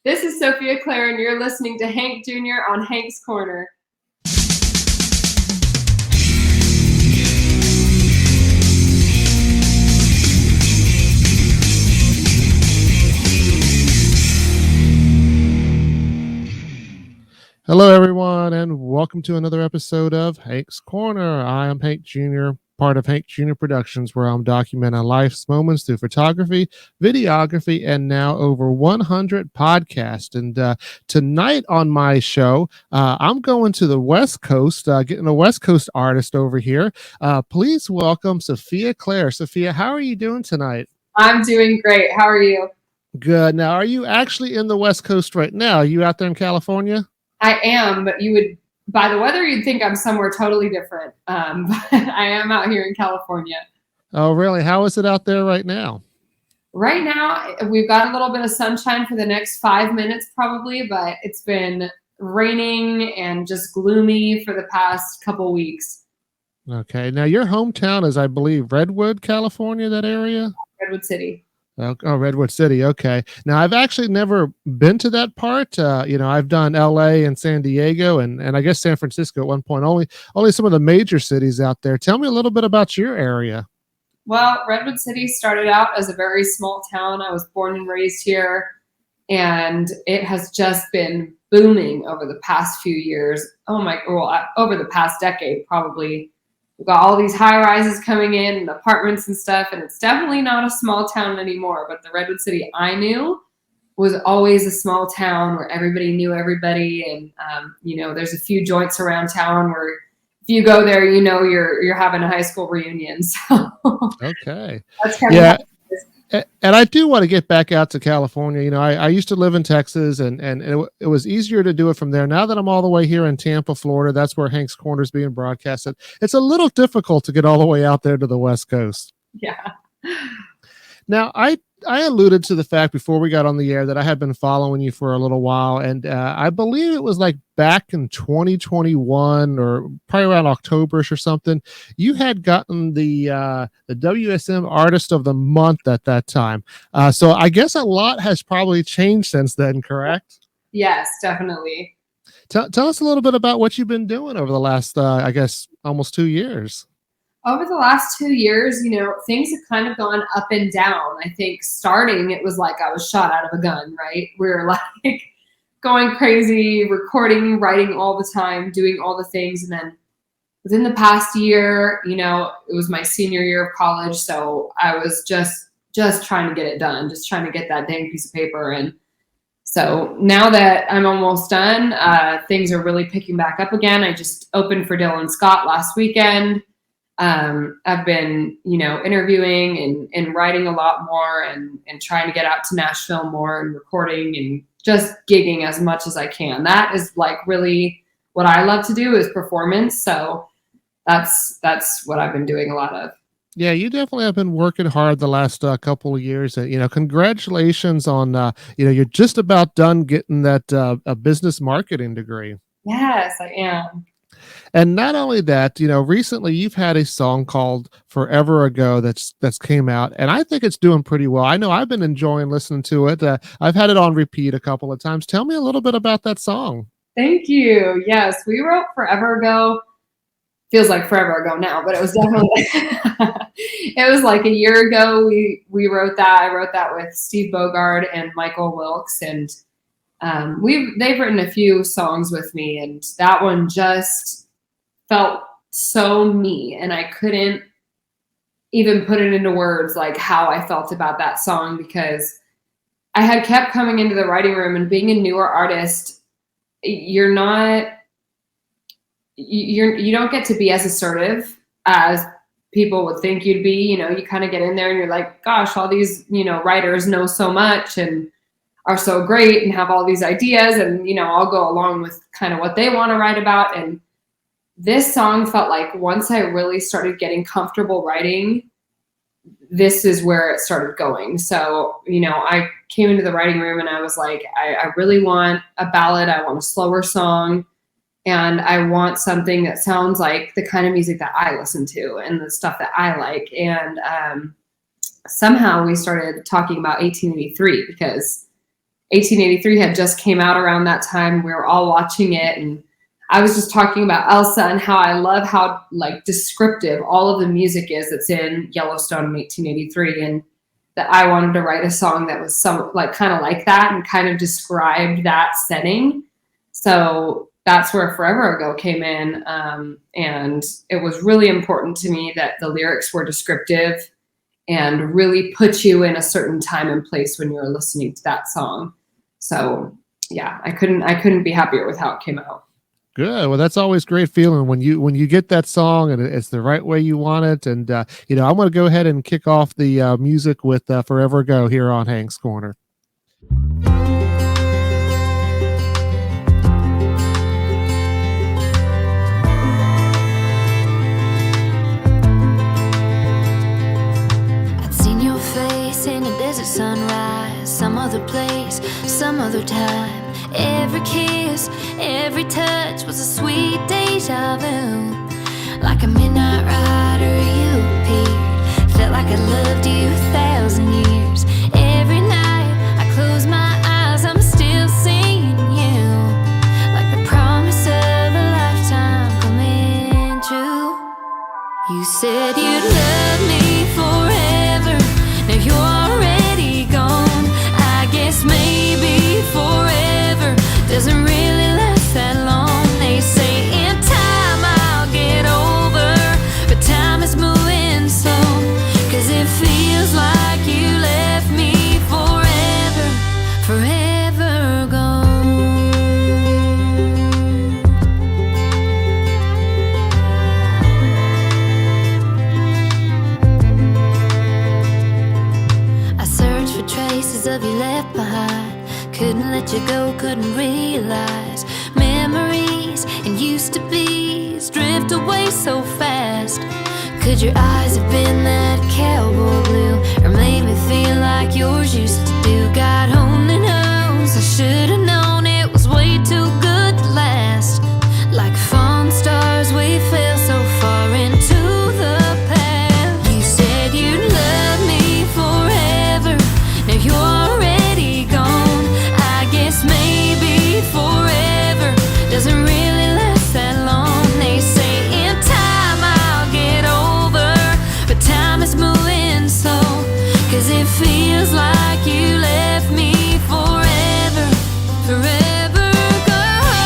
This is Sophia Claire, and you're listening to Hank Jr. on Hank's Corner. Hello, everyone, and welcome to another episode of Hank's Corner. I am Hank Jr., part of Hank Jr. Productions, where I'm documenting life's moments through photography, videography, and now over 100 podcasts. And tonight on my show, I'm going to the West Coast, getting a West Coast artist over here. Please welcome Sofia Claire. Sofia, how are you doing tonight? I'm doing great. How are you? Good. Now, are you actually in the West Coast right now? Are you out there in California? I am, but by the weather, you'd think I'm somewhere totally different. But I am out here in California. Oh, really? How is it out there right now? Right now, we've got a little bit of sunshine for the next 5 minutes probably, but it's been raining and just gloomy for the past couple weeks. Okay. Now, your hometown is, I believe, Redwood, California, that area? Redwood City. Oh, Redwood City. Okay. Now, I've actually never been to that part. I've done LA and San Diego and I guess San Francisco at one point, only some of the major cities out there. Tell me a little bit about your area. Well, Redwood City started out as a very small town. I was born and raised here, and it has just been booming over the past few years. Over the past decade, probably. We've got all these high rises coming in and apartments and stuff, and it's definitely not a small town anymore. But the Redwood City I knew was always a small town where everybody knew everybody, and there's a few joints around town where if you go there, you're having a high school reunion. So Okay. that's kind Yeah. of And I do want to get back out to California. I used to live in Texas, and it was easier to do it from there. Now that I'm all the way here in Tampa, Florida, that's where Hank's Corner is being broadcasted. It's a little difficult to get all the way out there to the West Coast. yeah. Now, I alluded to the fact before we got on the air that I had been following you for a little while, and I believe it was like back in 2021 or probably around October-ish or something. You had gotten the WSM Artist of the Month at that time. So I guess a lot has probably changed since then, correct? Yes, definitely. Tell us a little bit about what you've been doing over the last, I guess, almost 2 years. Over the last 2 years, things have kind of gone up and down. I think starting, it was like I was shot out of a gun, right? We were like going crazy, recording, writing all the time, doing all the things. And then within the past year, it was my senior year of college. So I was just trying to get it done, just trying to get that dang piece of paper. And so now that I'm almost done, things are really picking back up again. I just opened for Dylan Scott last weekend. I've been, interviewing and writing a lot more and trying to get out to Nashville more and recording and just gigging as much as I can. That is like really what I love to do is performance. So that's what I've been doing a lot of. Yeah, you definitely have been working hard the last couple of years. Congratulations on, you're just about done getting that a business marketing degree. Yes, I am. And not only that, recently you've had a song called Forever Ago that's came out, and I think it's doing pretty well. I know I've been enjoying listening to it. I've had it on repeat a couple of times. Tell me a little bit about that song. Thank you. Yes, we wrote Forever Ago. Feels like forever ago now, but it was definitely it was like a year ago we wrote that. I wrote that with Steve Bogard and Michael Wilkes, and they've written a few songs with me, and that one just felt so me, and I couldn't even put it into words like how I felt about that song, because I had kept coming into the writing room, and being a newer artist, you don't get to be as assertive as people would think you'd be. You kind of get in there and you're like, gosh, all these, writers know so much and are so great and have all these ideas, and, I'll go along with kind of what they want to write about. And this song felt like once I really started getting comfortable writing, this is where it started going. So, I came into the writing room and I was like, I really want a ballad. I want a slower song. And I want something that sounds like the kind of music that I listen to and the stuff that I like. And somehow we started talking about 1883, because 1883 had just came out around that time. We were all watching it, and I was just talking about Elsa and how I love how like descriptive all of the music is that's in Yellowstone in 1883, and that I wanted to write a song that was some like kind of like that and kind of described that setting. So that's where Forever Ago came in, and it was really important to me that the lyrics were descriptive and really put you in a certain time and place when you were listening to that song. So yeah, I couldn't be happier with how it came out. Good. Well, that's always great feeling when you get that song and it's the right way you want it. And I'm going to go ahead and kick off the music with "Forever Ago" here on Hank's Corner. I'd seen your face in a desert sunrise, some other place, some other time. Every kiss, every touch was a sweet deja vu. Like a midnight rider, you appeared. Felt like I loved you 1,000 years. Every night I close my eyes, I'm still seeing you. Like the promise of a lifetime coming true. You said you'd love me forever. Now you're already gone. I guess maybe forever doesn't really last that long. They say in time I'll get over, but time is moving slow. 'Cause it feels like you left me forever, forever gone. I searched for traces of you left behind. Couldn't let you go, couldn't realize memories and used to be's drift away so fast. Could your eyes have been that cowboy blue, or made me feel like yours used to do? God only knows, I should have known it was way too good to last. Like falling stars, we fell so far into the past. You said you'd love me forever. Now you're already gone. I guess maybe forever doesn't really last that long. They say in time I'll get over, but time is moving slow. 'Cause it feels like you left me forever, forever gone.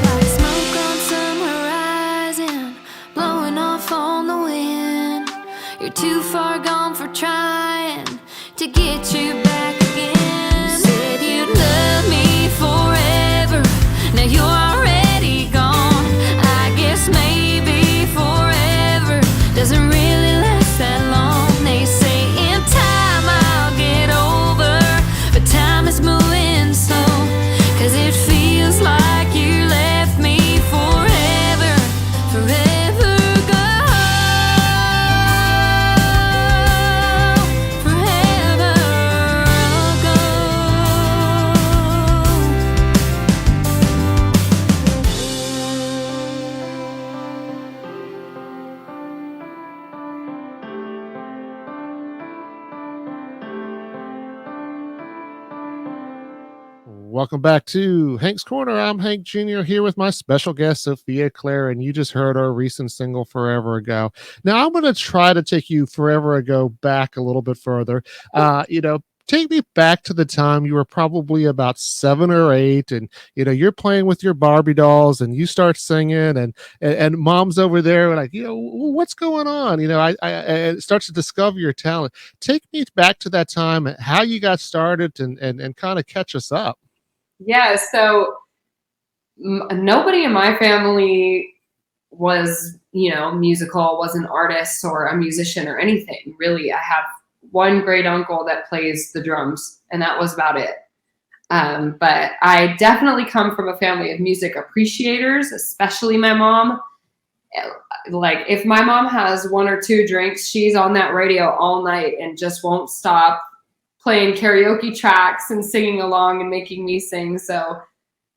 Like smoke on some horizon, blowing off on the wind. You're too far gone for trying to get you back again. You said you'd love me forever. Now you're already gone. I guess maybe forever doesn't really last that long. They say in time I'll get over, but time is moving slow. 'Cause it feels like you left me forever, forever gone, forever Welcome back to Hank's Corner. I'm Hank Jr. here with my special guest, Sophia Claire, and you just heard our recent single, Forever Ago. Now, I'm going to try to take you forever ago back a little bit further. Take me back to the time you were probably about 7 or 8, and you're playing with your Barbie dolls, and you start singing, and mom's over there like, what's going on? I starts to discover your talent. Take me back to that time, how you got started, and kind of catch us up. Yeah, so nobody in my family was, musical, was an artist or a musician or anything. Really, I have one great uncle that plays the drums, and that was about it. But I definitely come from a family of music appreciators, especially my mom. Like if my mom has 1 or 2 drinks, she's on that radio all night and just won't stop playing karaoke tracks and singing along and making me sing. So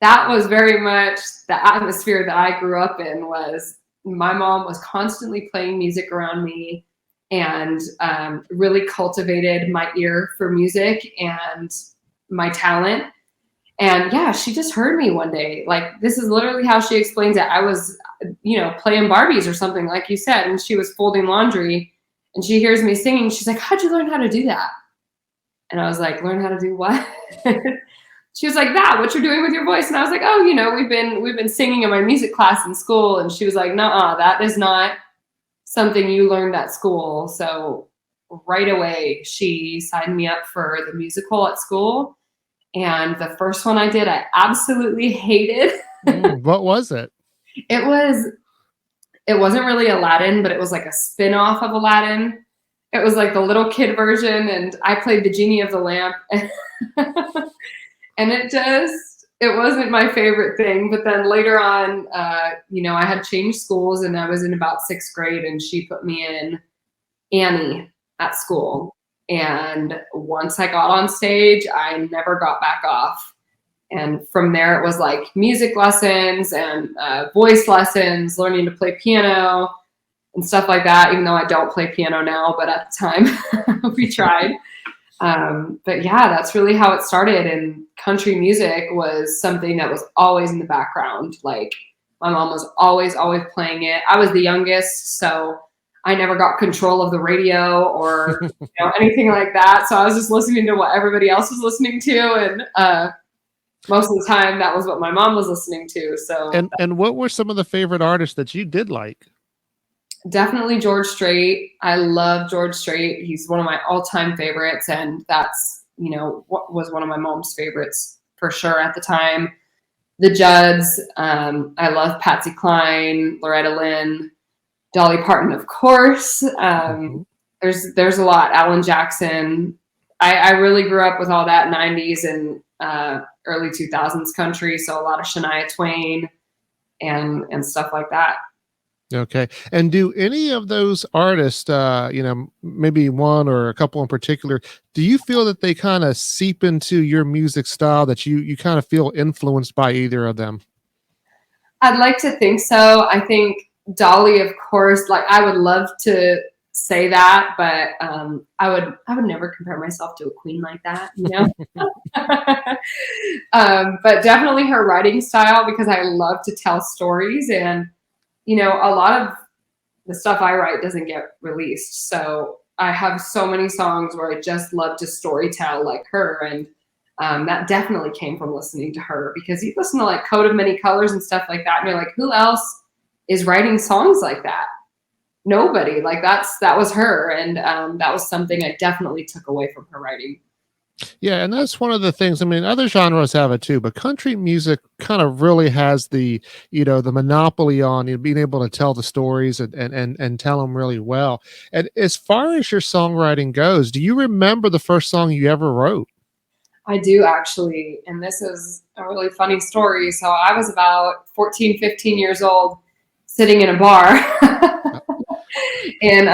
that was very much the atmosphere that I grew up in. Was my mom was constantly playing music around me, and really cultivated my ear for music and my talent. And yeah, she just heard me one day. Like, this is literally how she explains it. I was, playing Barbies or something, like you said, and she was folding laundry, and she hears me singing. She's like, "How'd you learn how to do that?" And I was like, "Learn how to do what?" She was like, "That, what you're doing with your voice." And I was like, "Oh, we've been singing in my music class in school." And she was like, "Nuh-uh, that is not something you learned at school." So right away, she signed me up for the musical at school. And the first one I did, I absolutely hated. What was it? It wasn't really Aladdin, but it was like a spin-off of Aladdin. It was like the little kid version, and I played the genie of the lamp. And it wasn't my favorite thing. But then later on, I had changed schools, and I was in about 6th grade, and she put me in Annie at school. And once I got on stage, I never got back off. And from there, it was like music lessons and voice lessons, learning to play piano and stuff like that, even though I don't play piano now, but at the time we tried. But yeah, that's really how it started. And country music was something that was always in the background. Like, my mom was always playing it. I was the youngest, so I never got control of the radio or anything like that. So I was just listening to what everybody else was listening to, and most of the time that was what my mom was listening to. So and what were some of the favorite artists that you did like? Definitely George Strait. I love George Strait. He's one of my all-time favorites, and that's what was one of my mom's favorites for sure at the time. The Judds. I love Patsy Cline, Loretta Lynn. Dolly Parton, of course. There's a lot. Alan Jackson. I really grew up with all that 90s and early 2000s country, so a lot of Shania Twain and stuff like that. Okay. And do any of those artists, maybe one or a couple in particular, do you feel that they kind of seep into your music style, that you kind of feel influenced by either of them? I'd like to think so. I think Dolly, of course, like, I would love to say that, but I would never compare myself to a queen like that, but definitely her writing style, because I love to tell stories, and a lot of the stuff I write doesn't get released. So I have so many songs where I just love to storytell like her, and that definitely came from listening to her, because you listen to like Coat of Many Colors and stuff like that, and you're like, who else is writing songs like that? Nobody. Like, that was her, and that was something I definitely took away from her writing. Yeah, and that's one of the things. I mean, other genres have it too, but country music kind of really has the monopoly on being able to tell the stories and tell them really well. And as far as your songwriting goes, do you remember the first song you ever wrote? I do, actually, and this is a really funny story. So I was about 14, 15 years old, sitting in a bar in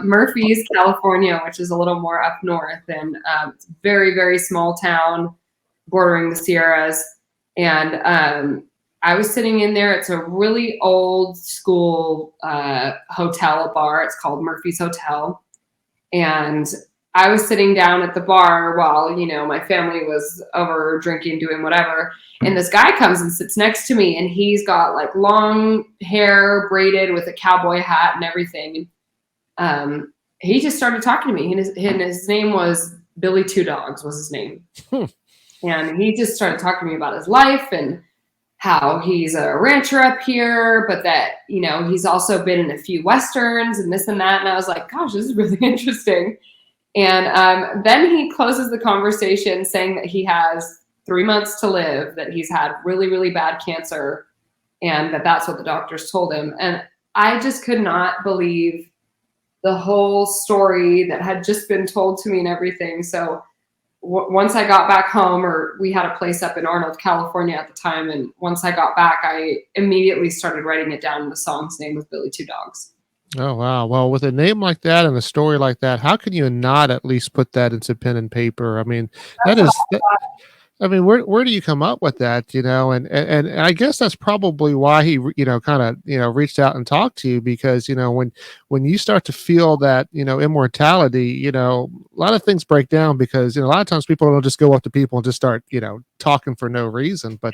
Murphy's, California, which is a little more up north, and it's a very, very small town bordering the Sierras. And I was sitting in there. It's a really old school hotel bar. It's called Murphy's Hotel. And I was sitting down at the bar while, my family was over drinking, doing whatever. And this guy comes and sits next to me, and he's got like long hair braided with a cowboy hat and everything. He just started talking to me, and his name was Billy Two Dogs was his name. And he just started talking to me about his life and how he's a rancher up here, but that, he's also been in a few Westerns and this and that. And I was like, gosh, this is really interesting. And then he closes the conversation saying that he has 3 months to live, that he's had really, really bad cancer, and that's what the doctors told him. And I just could not believe the whole story that had just been told to me and everything. So once I got back home, or we had a place up in Arnold, California at the time, and once I got back, I immediately started writing it down. The song's name was Billy Two Dogs. Oh, wow. Well, with a name like that and a story like that, how can you not at least put that into pen and paper? I mean, I mean, where do you come up with that, and I guess that's probably why he, kind of, reached out and talked to you, because, when you start to feel that, immortality, a lot of things break down, because, a lot of times people don't just go up to people and just start, talking for no reason. But,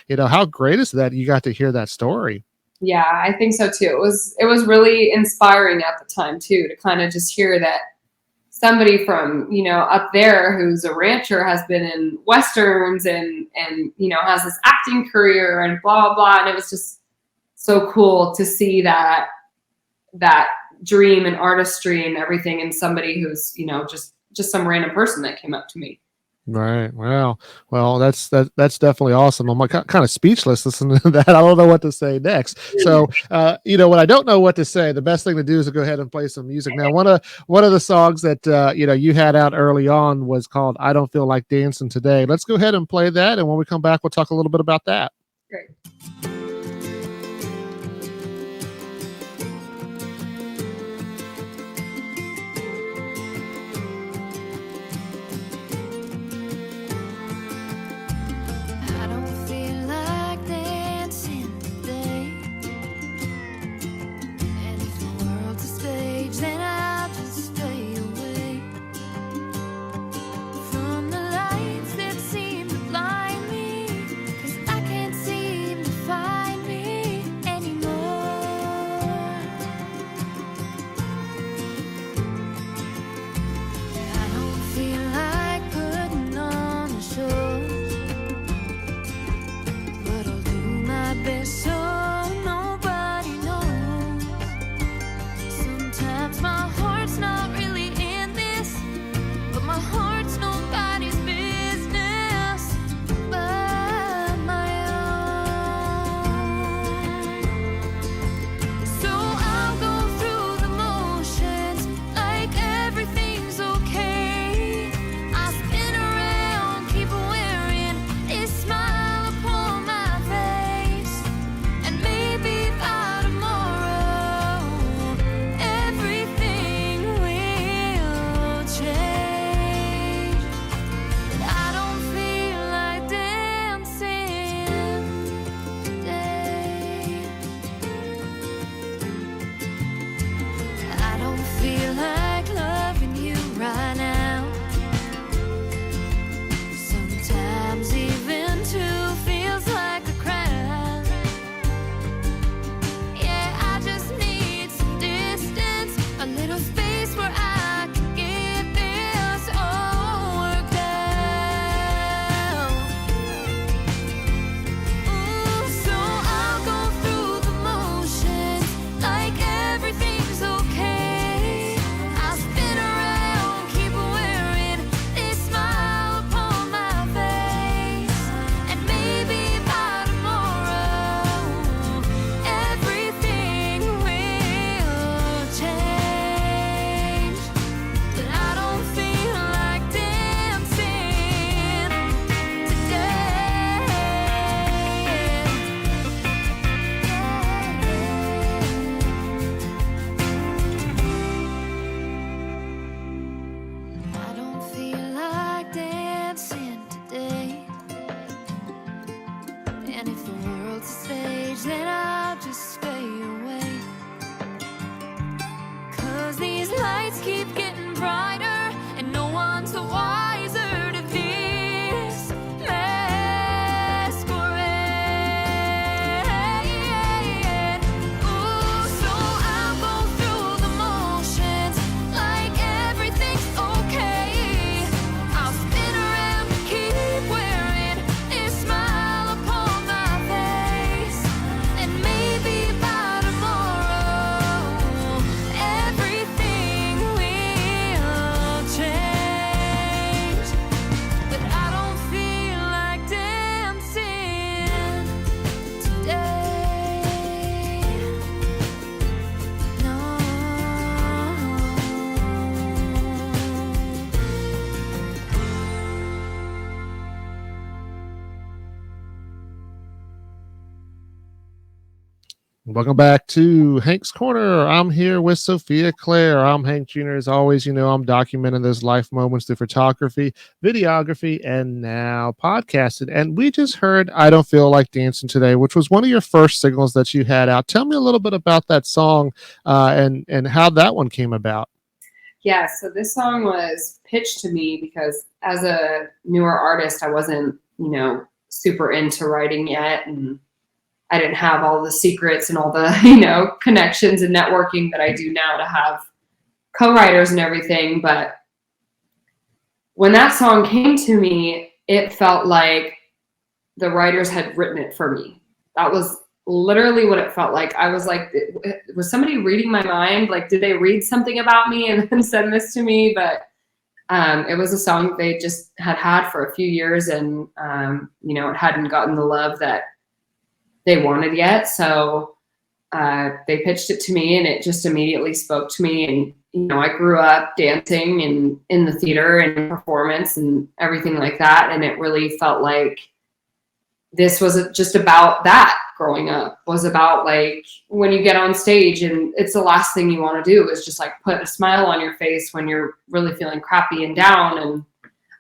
how great is that you got to hear that story? Yeah, I think so too. It was really inspiring at the time too, to kind of just hear that somebody from, up there who's a rancher has been in westerns and has this acting career and blah blah blah. And it was just so cool to see that dream and artistry and everything in somebody who's, just some random person that came up to me. Right. Well, that's definitely awesome. I'm kind of speechless listening to that. I don't know what to say next. So, when I don't know what to say, the best thing to do is to go ahead and play some music. Now, one of the songs that you had out early on was called "I Don't Feel Like Dancing Today." Let's go ahead and play that, and when we come back, we'll talk a little bit about that. Great. Welcome back to Hank's Corner. I'm here with Sophia Claire. I'm Hank Jr. As always, I'm documenting those life moments through photography, videography, and now podcasting. And we just heard I Don't Feel Like Dancing Today, which was one of your first singles that you had out. Tell me a little bit about that song and how that one came about. Yeah, so this song was pitched to me because as a newer artist, I wasn't, super into writing yet. And I didn't have all the secrets and all the, connections and networking that I do now to have co-writers and everything. But when that song came to me, it felt like the writers had written it for me. That was literally what it felt like. I was like, was somebody reading my mind? Like, did they read something about me and then send this to me? But it was a song they just had for a few years, and it hadn't gotten the love that they wanted yet. So they pitched it to me, and it just immediately spoke to me. And I grew up dancing and in the theater and performance and everything like that, and it really felt like this was just about that. Growing up was about, like, when you get on stage and it's the last thing you want to do is just like put a smile on your face when you're really feeling crappy and down.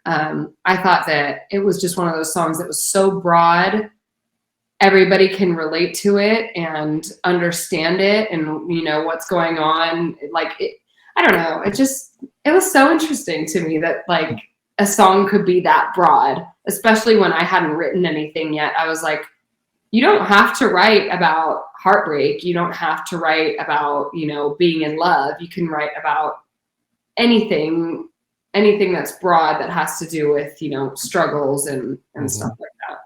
And I thought that it was just one of those songs that was so broad, everybody can relate to it and understand it, and what's going on. I don't know, it was so interesting to me that, like, a song could be that broad, especially when I hadn't written anything yet. I was like, you don't have to write about heartbreak. You don't have to write about, being in love. You can write about anything that's broad that has to do with, struggles and stuff like that.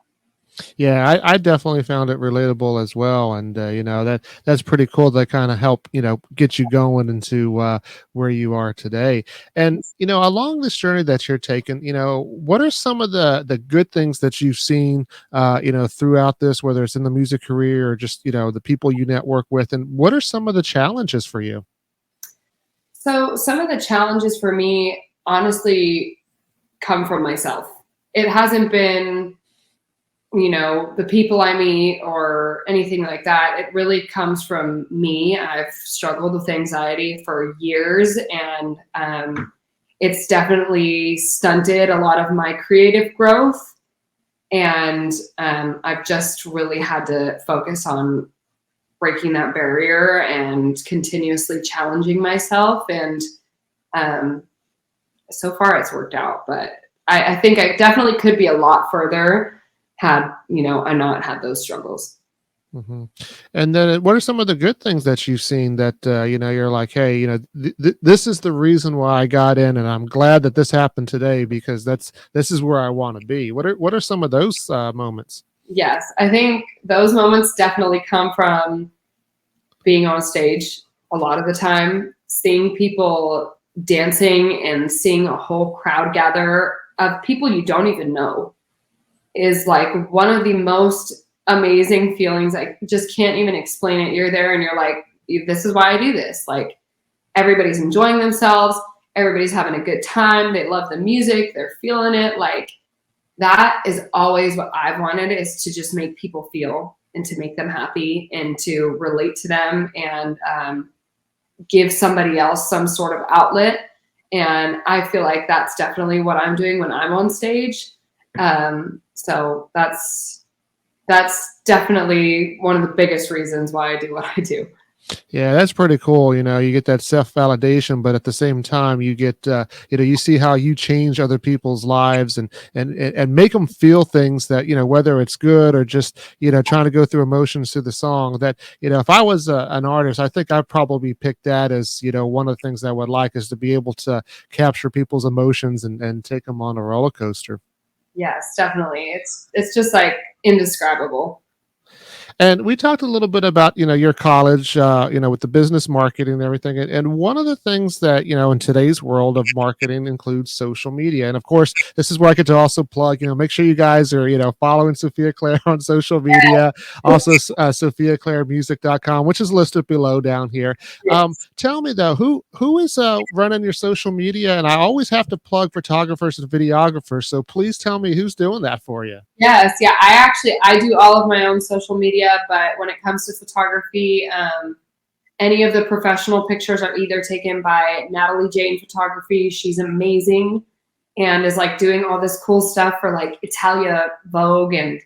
Yeah, I definitely found it relatable as well. And, that's pretty cool to kind of help, get you going into where you are today. And, along this journey that you're taking, what are some of the good things that you've seen, throughout this, whether it's in the music career or just, the people you network with, and what are some of the challenges for you? So some of the challenges for me, honestly, come from myself. It hasn't been the people I meet or anything like that. It really comes from me. I've struggled with anxiety for years, and it's definitely stunted a lot of my creative growth. And I've just really had to focus on breaking that barrier and continuously challenging myself. And so far it's worked out, but I think I definitely could be a lot further had I not had those struggles. Mm-hmm. And then what are some of the good things that you've seen that you're like, hey, this is the reason why I got in, and I'm glad that this happened today because this is where I want to be. What are some of those moments? Yes, I think those moments definitely come from being on stage a lot of the time, seeing people dancing and seeing a whole crowd gather of people you don't even know is like one of the most amazing feelings. I just can't even explain it. You're there and you're like, this is why I do this. Like, everybody's enjoying themselves. Everybody's having a good time. They love the music. They're feeling it. Like, that is always what I've wanted, is to just make people feel and to make them happy and to relate to them and give somebody else some sort of outlet. And I feel like that's definitely what I'm doing when I'm on stage. So that's definitely one of the biggest reasons why I do what I do. Yeah, that's pretty cool. You get that self-validation, but at the same time, you get, you see how you change other people's lives and make them feel things that, whether it's good or just, trying to go through emotions through the song that, if I was an artist, I think I'd probably pick that as, one of the things I would like is to be able to capture people's emotions and take them on a roller coaster. Yes, definitely. It's just like indescribable. And we talked a little bit about, your college, with the business marketing and everything. And one of the things that, in today's world of marketing includes social media. And of course, this is where I get to also plug, make sure you guys are, following Sophia Claire on social media, also SophiaClaireMusic.com, which is listed below down here. Yes. Tell me though, who is running your social media? And I always have to plug photographers and videographers. So please tell me who's doing that for you. Yes. Yeah. I do all of my own social media. media, but when it comes to photography, any of the professional pictures are either taken by Natalie Jane Photography. She's amazing and is like doing all this cool stuff for like Italia Vogue and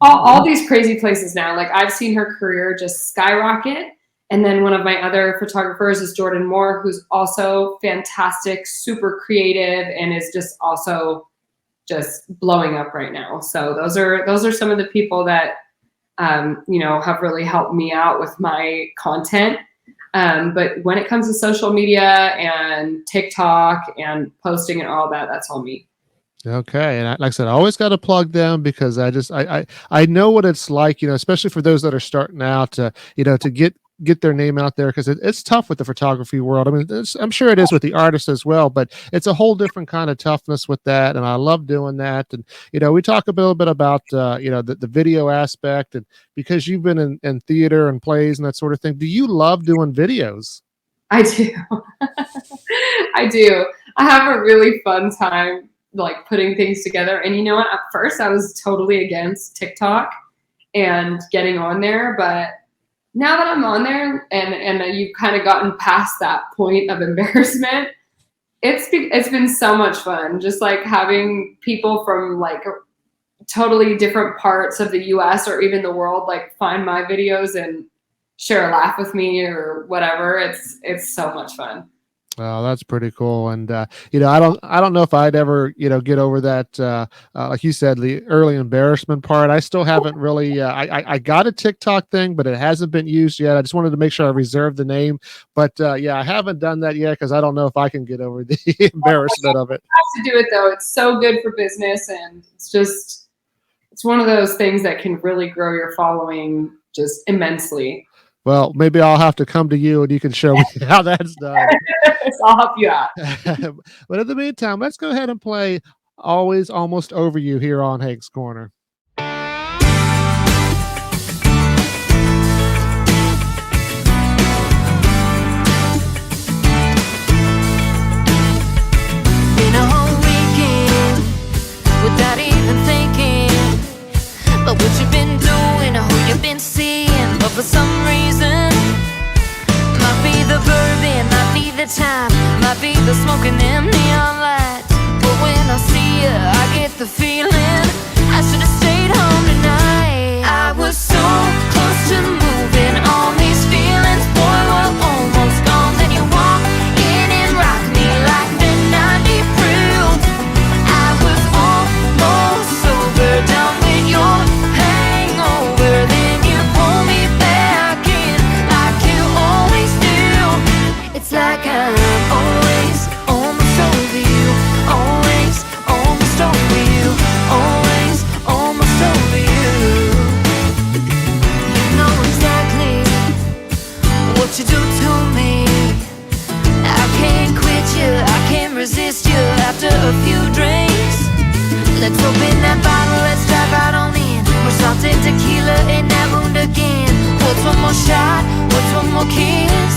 all these crazy places now. Like I've seen her career just skyrocket. And then one of my other photographers is Jordan Moore, who's also fantastic, super creative, and is just also just blowing up right now. So those are some of the people that have really helped me out with my content. But when it comes to social media and TikTok and posting and all that, that's all me. Okay. And like I said, I always got to plug them because I know what it's like, especially for those that are starting out to get their name out there, because it's tough with the photography world. I mean, I'm sure it is with the artists as well, but it's a whole different kind of toughness with that. And I love doing that. And, we talk a little bit about, the video aspect, and because you've been in theater and plays and that sort of thing. Do you love doing videos? I do. I do. I have a really fun time like putting things together. And you know what? At first I was totally against TikTok and getting on there, but now that I'm on there and you've kind of gotten past that point of embarrassment, it's been so much fun. Just like having people from like totally different parts of the US or even the world, like find my videos and share a laugh with me or whatever. It's so much fun. Oh, that's pretty cool. And, I don't know if I'd ever, get over that, like you said, the early embarrassment part. I still haven't really, I got a TikTok thing, but it hasn't been used yet. I just wanted to make sure I reserved the name, but I haven't done that yet, because I don't know if I can get over the embarrassment of it. You have to do it though. It's so good for business, and it's one of those things that can really grow your following just immensely. Well, maybe I'll have to come to you and you can show me how that's done. I'll help you out. But in the meantime, let's go ahead and play Always Almost Over You here on Hank's Corner. Been a whole weekend without even thinking about what you've been doing or who you've been seeing. But for some reason, might be the bourbon, might be the time, might be the smoking them neon lights. But when I see you, I get the feeling I should have stayed home tonight. I was so close to moving on these feelings. Boy, we're almost gone. Then you walk in and rock me like the 90 proof. I was almost sober, done with your hangover. Then you pull me back in like you always do. It's like I'm always almost over you. Always almost over you. Always almost over you. You know exactly what you do to me. I can't quit you, I can't resist you after a few drinks. Let's open that bottle, let's dive right on in. We're salted tequila in that wound again. What's one more shot? What's one more kiss?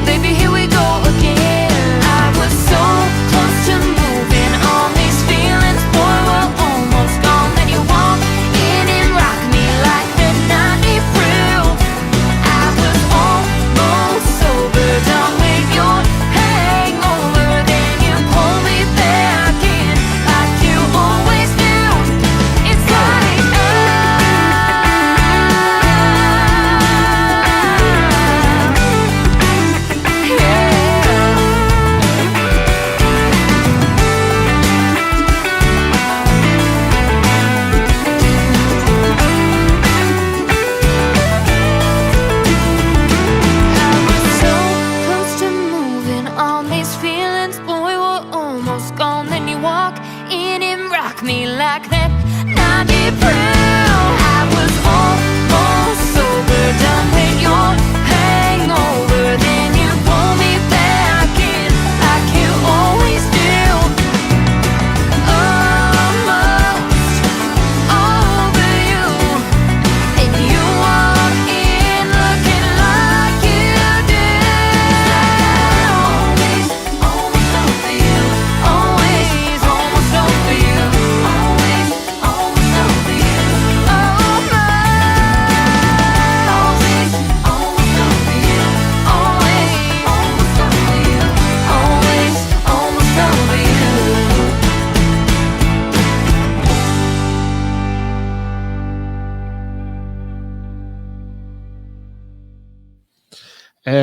Baby, here we go again. I was so close to moving on these feelings. Boy, we're almost gone. Then you walk in and rock me like the 90 proof. I was almost sober, done with your hangover. Then you pull me back in like you always do. It's like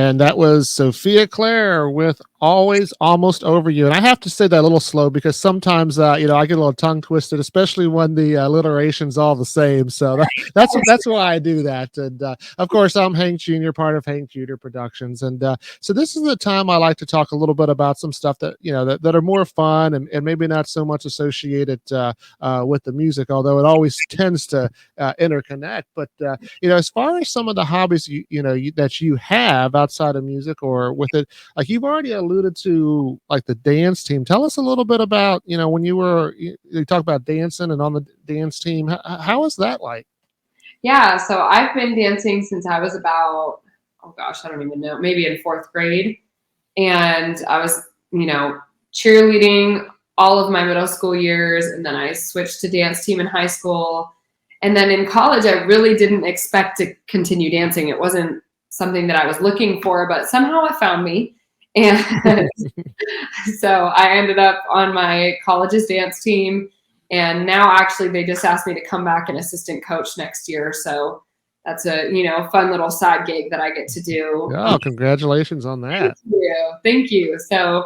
And that was Sophia Claire with Always Almost Over You. And I have to say that a little slow because sometimes, I get a little tongue twisted, especially when the alliteration's all the same. So that's why I do that. And of course, I'm Hank Jr., part of Hank Jr. Productions. And so this is the time I like to talk a little bit about some stuff that, that are more fun and maybe not so much associated with the music, although it always tends to interconnect. But, as far as some of the hobbies, that you have outside of music or with it, like you've already alluded to, like the dance team. Tell us a little bit about, when you talk about dancing and on the dance team. How was that like? Yeah, so I've been dancing since I was about, oh gosh, I don't even know, maybe in fourth grade. And I was, cheerleading all of my middle school years. And then I switched to dance team in high school. And then in college, I really didn't expect to continue dancing. It wasn't something that I was looking for, but somehow it found me. And so I ended up on my college's dance team. And now actually they just asked me to come back and assistant coach next year. So that's a, fun little side gig that I get to do. Oh, congratulations on that. Thank you. So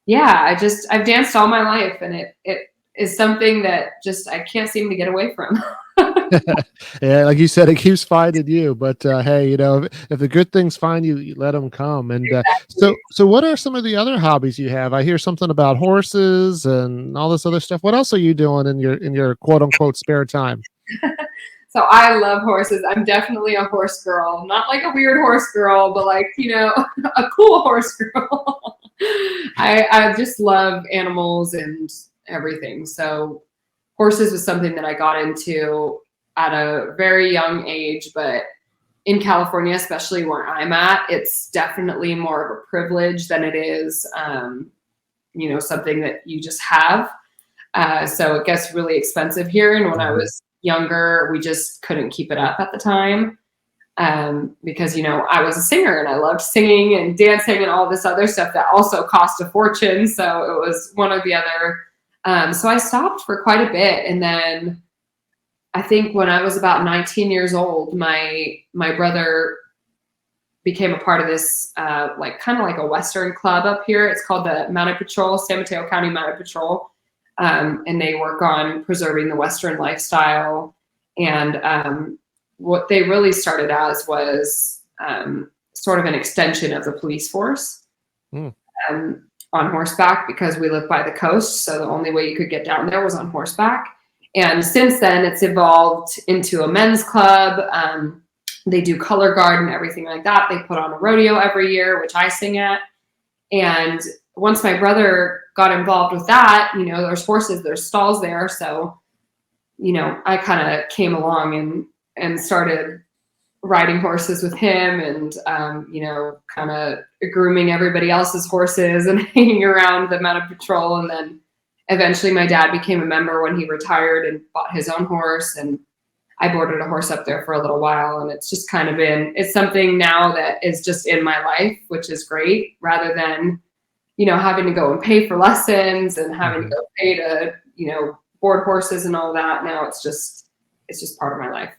yeah, I've danced all my life, and it is something that just I can't seem to get away from. Yeah, like you said, it keeps finding you. But hey, if the good things find you, you let them come. And Exactly. so what are some of the other hobbies you have? I hear something about horses and all this other stuff. What else are you doing in your quote unquote spare time? So I love horses. I'm definitely a horse girl. Not like a weird horse girl, but like, a cool horse girl. I just love animals and everything. So horses was something that I got into at a very young age, but in California, especially where I'm at, it's definitely more of a privilege than it is, something that you just have. So it gets really expensive here. And when I was younger, we just couldn't keep it up at the time. Because, I was a singer and I loved singing and dancing and all this other stuff that also cost a fortune. So it was one or the other. So I stopped for quite a bit. And then I think when I was about 19 years old, my brother became a part of this, kind of like a Western club up here. It's called the Mounted Patrol, San Mateo County Mounted Patrol. And they work on preserving the Western lifestyle. And what they really started as was sort of an extension of the police force on horseback, because we live by the coast. So the only way you could get down there was on horseback. And since then, it's evolved into a men's club. They do color guard and everything like that. They put on a rodeo every year, which I sing at. And once my brother got involved with that, there's horses, there's stalls there. So, I kind of came along and started riding horses with him and, kind of grooming everybody else's horses and hanging around the Mounted Patrol. And then eventually my dad became a member when he retired and bought his own horse. And I boarded a horse up there for a little while. And it's just kind of it's something now that is just in my life, which is great, rather than, having to go and pay for lessons and having to go pay to, board horses and all that. Now it's just part of my life.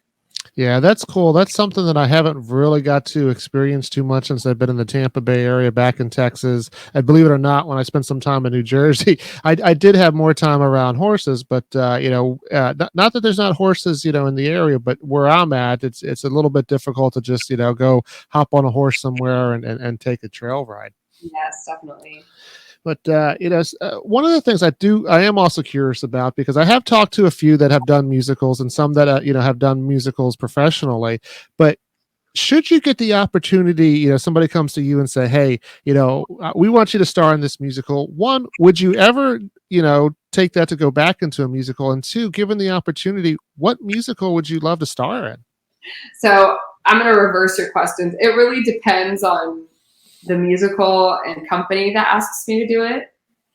Yeah, that's cool. That's something that I haven't really got to experience too much since I've been in the Tampa Bay area, back in Texas. And believe it or not, when I spent some time in New Jersey, I did have more time around horses. But not that there's not horses, in the area, but where I'm at, it's a little bit difficult to just go hop on a horse somewhere and take a trail ride. Yes, definitely. But one of the things I am also curious about, because I have talked to a few that have done musicals and some that have done musicals professionally. But should you get the opportunity, somebody comes to you and say, "Hey, we want you to star in this musical." One, would you ever, take that to go back into a musical? And two, given the opportunity, what musical would you love to star in? So I'm going to reverse your questions. It really depends on the musical and company that asks me to do it.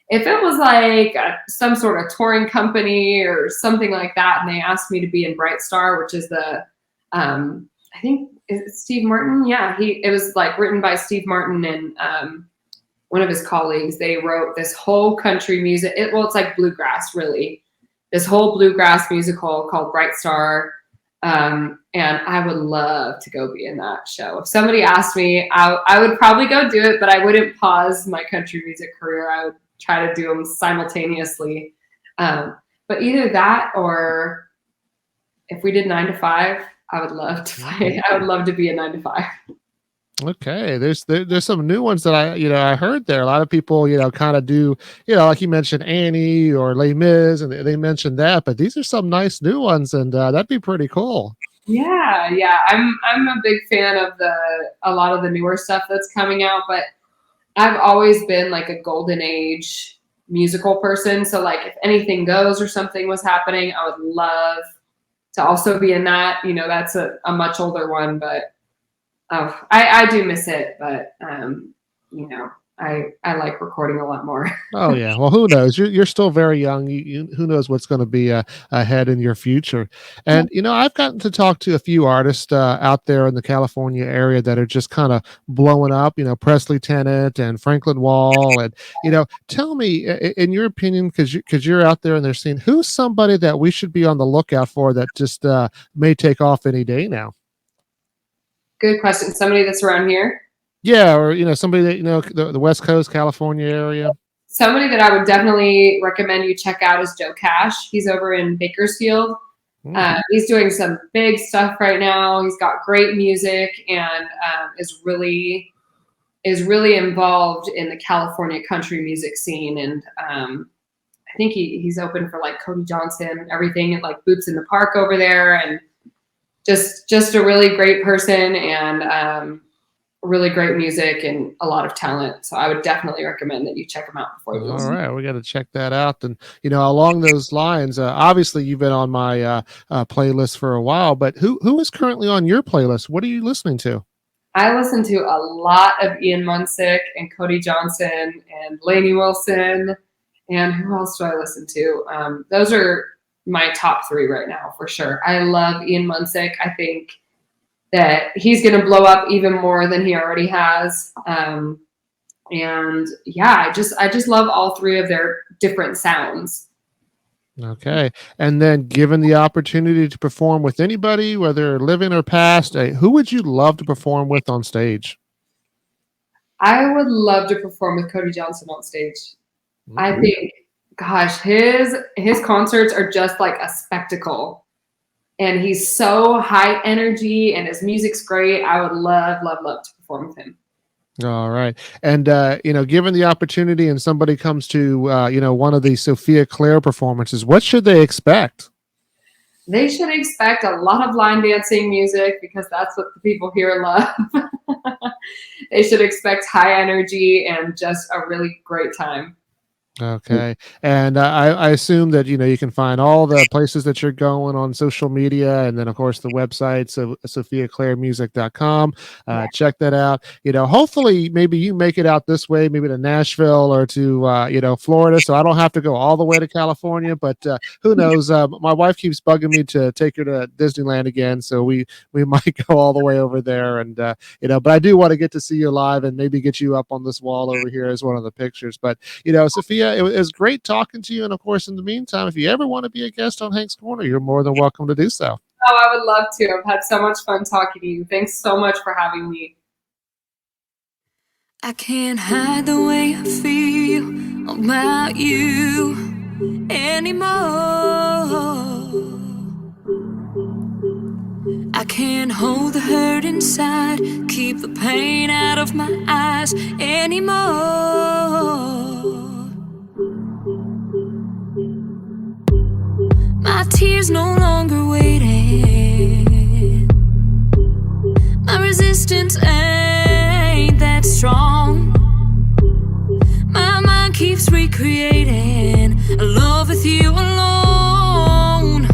If it was like some sort of touring company or something like that, and they asked me to be in Bright Star, which is the, I think it's Steve Martin. Yeah, it was like written by Steve Martin and one of his colleagues. They wrote this whole country music. It's like bluegrass, really. This whole bluegrass musical called Bright Star. And I would love to go be in that show. If somebody asked me, I would probably go do it, but I wouldn't pause my country music career. I would try to do them simultaneously. But either that, or if we did 9 to 5, I would love to play. I would love to be a 9 to 5. Okay, there's some new ones that I heard there. A lot of people kind of do like you mentioned Annie or Les Mis, and they mentioned that, but these are some nice new ones, and that'd be pretty cool. Yeah. I'm a big fan of a lot of the newer stuff that's coming out, but I've always been like a golden age musical person. So like if Anything Goes or something was happening, I would love to also be in that. That's a much older one, but I do miss it, but I like recording a lot more. Oh yeah, well, who knows? You're still very young. Who knows what's going to be ahead in your future? And I've gotten to talk to a few artists out there in the California area that are just kind of blowing up. Presley Tennant and Franklin Wall, and tell me, in your opinion, because you're out there and they're seeing, who's somebody that we should be on the lookout for that just may take off any day now? Good question. Somebody that's around here? Yeah, or somebody that the West Coast, California area. Somebody that I would definitely recommend you check out is Joe Cash. He's over in Bakersfield. He's doing some big stuff right now. He's got great music and is really involved in the California country music scene. And I think he's open for like Cody Johnson, everything at like Boots in the Park over there, and just a really great person and really great music and a lot of talent. So I would definitely recommend that you check them out before you listen. All right, we got to check that out. And along those lines, obviously you've been on my playlist for a while, but who is currently on your playlist? What are you listening to? I listen to a lot of Ian Munsick and Cody Johnson and Lainey Wilson. And who else do I listen to? Those are my top 3 right now for sure. I love Ian Munsick. I think that he's going to blow up even more than he already has. And yeah, I just love all 3 of their different sounds. Okay. And then given the opportunity to perform with anybody, whether living or past, who would you love to perform with on stage? I would love to perform with Cody Johnson on stage. Mm-hmm. I think, gosh, his concerts are just like a spectacle. And he's so high energy and his music's great. I would love to perform with him. All right. And, given the opportunity and somebody comes to, one of the Sofia Claire performances, what should they expect? They should expect a lot of line dancing music because that's what the people here love. They should expect high energy and just a really great time. Okay. And I assume that, you can find all the places that you're going on social media. And then, of course, the website, so SofiaClaireMusic.com. Check that out. Hopefully, maybe you make it out this way, maybe to Nashville or to, Florida. So I don't have to go all the way to California. But who knows? My wife keeps bugging me to take her to Disneyland again. So we might go all the way over there. And, but I do want to get to see you live and maybe get you up on this wall over here as one of the pictures. But, Sofia, it was great talking to you. And of course, in the meantime, if you ever want to be a guest on Hank's Corner, you're more than welcome to do so. Oh, I would love to. I've had so much fun talking to you. Thanks so much for having me. I can't hide the way I feel about you anymore. I can't hold the hurt inside, keep the pain out of my eyes anymore. My tears no longer waiting. My resistance ain't that strong. My mind keeps recreating a love with you alone.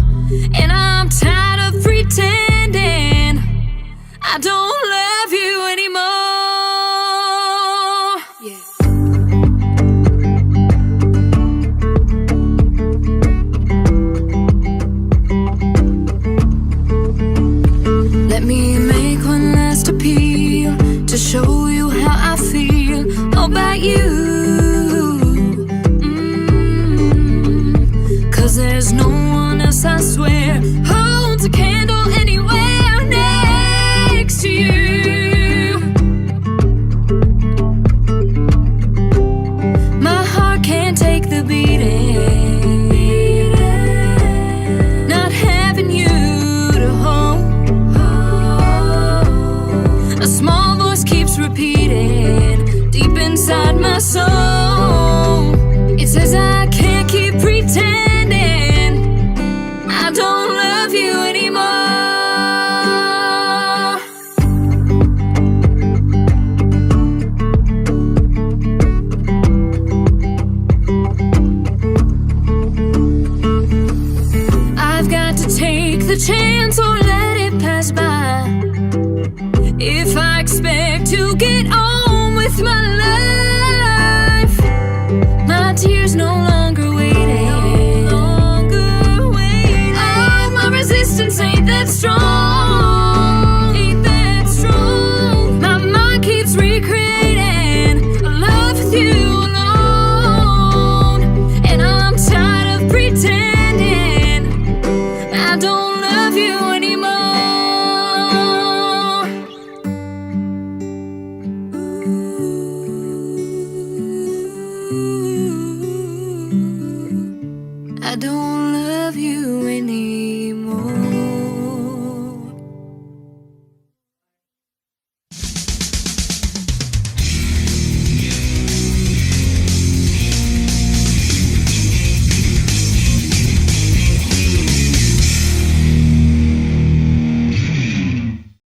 And I'm tired of pretending I don't love you anymore. Let me make one last appeal to show you how I feel about you. 'Cause there's no one else, I swear, holds a candle anywhere beating deep inside my soul. It says I can't keep pretending I don't love you anymore. I've got to take the chance or let it pass by. If I expect to get on with my life, my tears no longer waiting. Oh, my resistance ain't that strong. My mind keeps recreating a love with you alone, and I'm tired of pretending I don't love you anymore. I don't love you anymore.